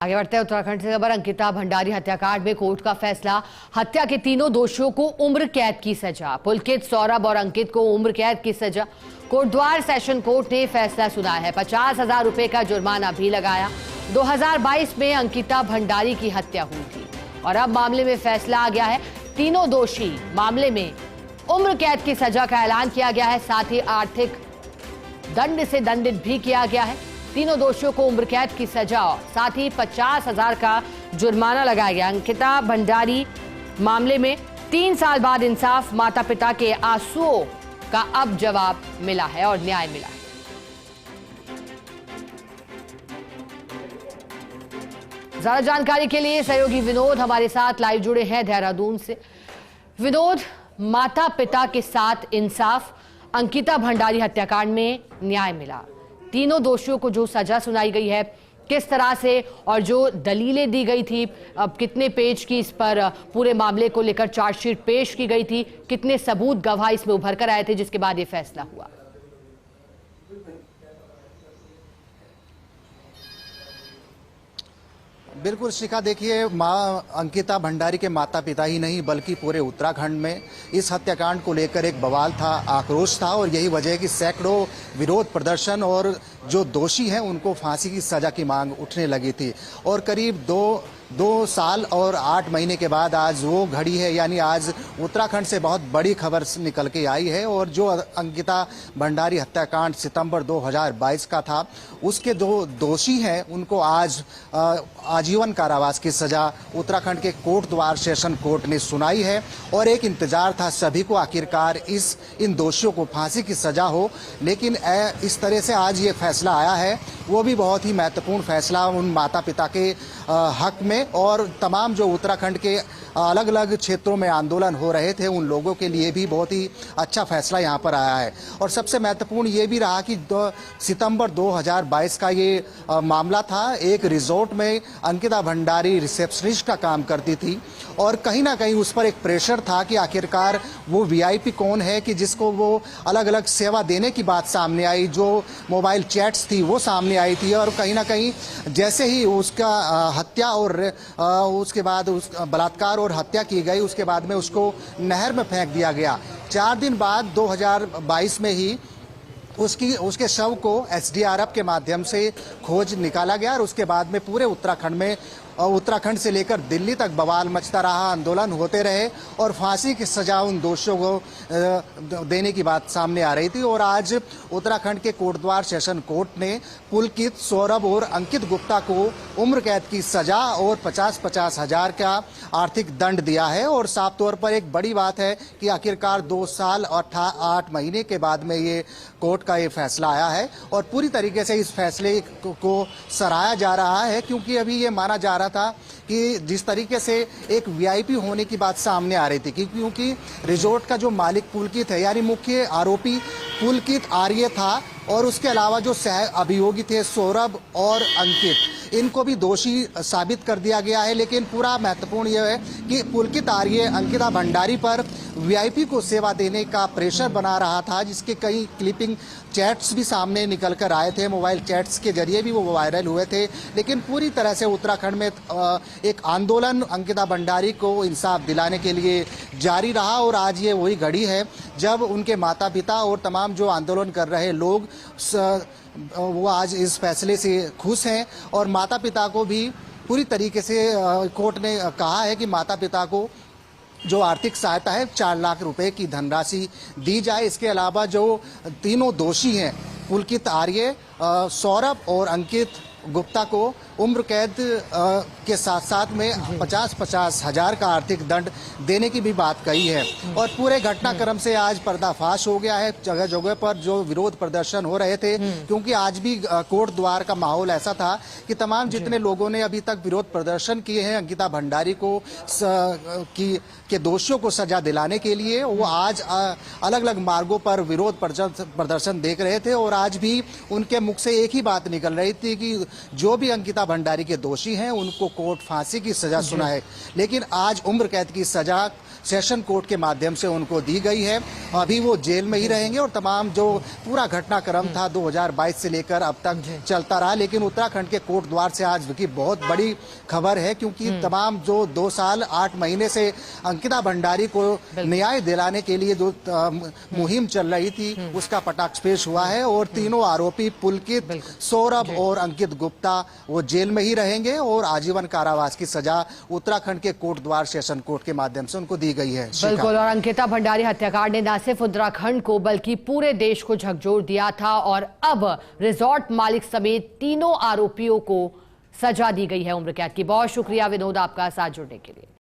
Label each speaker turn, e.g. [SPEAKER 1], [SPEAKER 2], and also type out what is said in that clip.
[SPEAKER 1] आगे बढ़ते हैं। उत्तराखंड से खबर। अंकिता भंडारी हत्याकांड में कोर्ट का फैसला। हत्या के तीनों दोषियों को उम्र कैद की सजा। पुलकित, सौरभ और अंकित को उम्र कैद की सजा। कोटद्वार सेशन कोर्ट ने फैसला सुनाया है। 50,000 रुपए का जुर्माना भी लगाया। 2022 में अंकिता भंडारी की हत्या हुई थी और अब मामले में फैसला आ गया है। तीनों दोषी मामले में उम्र कैद की सजा का ऐलान किया गया है। साथ ही आर्थिक दंड से दंडित भी किया गया है। तीनों दोषियों को उम्र कैद की सजा, साथ ही 50,000 का जुर्माना लगाया गया। अंकिता भंडारी मामले में 3 साल बाद इंसाफ, माता पिता के आंसुओं का अब जवाब मिला है और न्याय मिला है। ज्यादा जानकारी के लिए सहयोगी विनोद हमारे साथ लाइव जुड़े हैं देहरादून से। विनोद, माता पिता के साथ इंसाफ, अंकिता भंडारी हत्याकांड में न्याय मिला। तीनों दोषियों को जो सजा सुनाई गई है, किस तरह से और जो दलीलें दी गई थी, अब कितने पेज की इस पर पूरे मामले को लेकर चार्जशीट पेश की गई थी, कितने सबूत गवाह इसमें उभर कर आए थे जिसके बाद ये फैसला हुआ?
[SPEAKER 2] बिल्कुल शिखा, देखिए, मां अंकिता भंडारी के माता पिता ही नहीं बल्कि पूरे उत्तराखंड में इस हत्याकांड को लेकर एक बवाल था, आक्रोश था और यही वजह है कि सैकड़ों विरोध प्रदर्शन और जो दोषी हैं उनको फांसी की सजा की मांग उठने लगी थी। और करीब दो साल और 8 महीने के बाद आज वो घड़ी है, यानी आज उत्तराखंड से बहुत बड़ी खबर निकल के आई है। और जो अंकिता भंडारी हत्याकांड सितंबर 2022 का था, उसके जो दोषी हैं उनको आज आजीवन कारावास की सजा उत्तराखंड के कोटद्वार सेशन कोर्ट ने सुनाई है। और एक इंतजार था सभी को, आखिरकार इन दोषियों को फांसी की सजा हो। लेकिन इस तरह से आज ये फैसला आया है, वो भी बहुत ही महत्वपूर्ण फैसला उन माता पिता के हक में और तमाम जो उत्तराखंड के अलग अलग क्षेत्रों में आंदोलन हो रहे थे उन लोगों के लिए भी बहुत ही अच्छा फैसला यहाँ पर आया है। और सबसे महत्वपूर्ण ये भी रहा कि सितंबर 2022 का ये मामला था। एक रिजॉर्ट में अंकिता भंडारी रिसेप्शनिस्ट का काम करती थी और कहीं ना कहीं उस पर एक प्रेशर था कि आखिरकार वो वीआईपी कौन है कि जिसको वो अलग अलग सेवा देने की बात सामने आई। जो मोबाइल चैट्स थी वो सामने आई थी और कहीं ना कहीं जैसे ही उसका हत्या और उसके बाद उस बलात्कार और हत्या की गई, उसके बाद में उसको नहर में फेंक दिया गया। 4 दिन बाद 2022 में ही उसके शव को एसडीआरएफ के माध्यम से खोज निकाला गया और उसके बाद में पूरे उत्तराखंड से लेकर दिल्ली तक बवाल मचता रहा, आंदोलन होते रहे और फांसी की सजा उन दोषियों को देने की बात सामने आ रही थी। और आज उत्तराखंड के कोटद्वार सेशन कोर्ट ने पुलकित, सौरभ और अंकित गुप्ता को उम्र कैद की सजा और 50-50 हजार का आर्थिक दंड दिया है। और साफ तौर पर एक बड़ी बात है कि आखिरकार 2 साल और 8 महीने के बाद में ये कोर्ट का ये फैसला आया है और पूरी तरीके से इस फैसले को सराहा जा रहा है, क्योंकि अभी ये माना जा रहा था कि जिस तरीके से एक वीआईपी होने की बात सामने आ रही थी, क्योंकि रिजॉर्ट का जो मालिक पुलकित है, यानी मुख्य आरोपी पुलकित आर्य था और उसके अलावा जो सह अभियोगी थे सौरभ और अंकित, इनको भी दोषी साबित कर दिया गया है। लेकिन पूरा महत्वपूर्ण यह है कि पुलकित आर्य अंकिता भंडारी पर वीआईपी को सेवा देने का प्रेशर बना रहा था, जिसके कई क्लिपिंग चैट्स भी सामने निकल कर आए थे, मोबाइल चैट्स के जरिए भी वो वायरल हुए थे। लेकिन पूरी तरह से उत्तराखंड में एक आंदोलन अंकिता भंडारी को इंसाफ दिलाने के लिए जारी रहा और आज ये वही घड़ी है जब उनके माता पिता और तमाम जो आंदोलन कर रहे लोग वो आज इस फैसले से खुश हैं। और माता पिता को भी पूरी तरीके से कोर्ट ने कहा है कि माता पिता को जो आर्थिक सहायता है 4 लाख रुपए की धनराशि दी जाए। इसके अलावा जो तीनों दोषी हैं पुलकित आर्य, सौरभ और अंकित गुप्ता को उम्र कैद के साथ साथ में 50-50 हजार का आर्थिक दंड देने की भी बात कही है। और पूरे घटनाक्रम से आज पर्दाफाश हो गया है। जगह जगह पर जो विरोध प्रदर्शन हो रहे थे, क्योंकि आज भी कोर्ट द्वार का माहौल ऐसा था कि तमाम जितने लोगों ने अभी तक विरोध प्रदर्शन किए हैं अंकिता भंडारी को के दोषियों को सजा दिलाने के लिए, वो आज अलग अलग मार्गों पर विरोध प्रदर्शन देख रहे थे। और आज भी उनके मुख से एक ही बात निकल रही थी कि जो भी अंकिता भंडारी के दोषी हैं उनको कोर्ट फांसी की सजा सुनाए, लेकिन आज उम्र कैद की सजा सेशन कोर्ट के माध्यम से उनको दी गई है। अभी वो जेल में ही रहेंगे और तमाम जो पूरा घटनाक्रम था 2022 से लेकर अब तक चलता रहा। लेकिन उत्तराखंड के कोट द्वार से आज की बहुत बड़ी खबर है, क्योंकि तमाम जो 2 साल 8 महीने से अंकिता भंडारी को न्याय दिलाने के लिए जो मुहिम चल रही थी उसका कटाक्ष पेश हुआ है और तीनों आरोपी पुलकित, सौरभ और अंकित गुप्ता वो जेल में ही रहेंगे और आजीवन कारावास की सजा उत्तराखंड के कोट द्वार सेशन कोर्ट के माध्यम से उनको दी गई है।
[SPEAKER 1] बिल्कुल, और अंकिता भंडारी हत्याकांड ने न सिर्फ उत्तराखंड को बल्कि पूरे देश को झकझोर दिया था और अब रिजॉर्ट मालिक समेत तीनों आरोपियों को सजा दी गई है उम्र कैद की। बहुत शुक्रिया विनोद आपका साथ जुड़ने के लिए।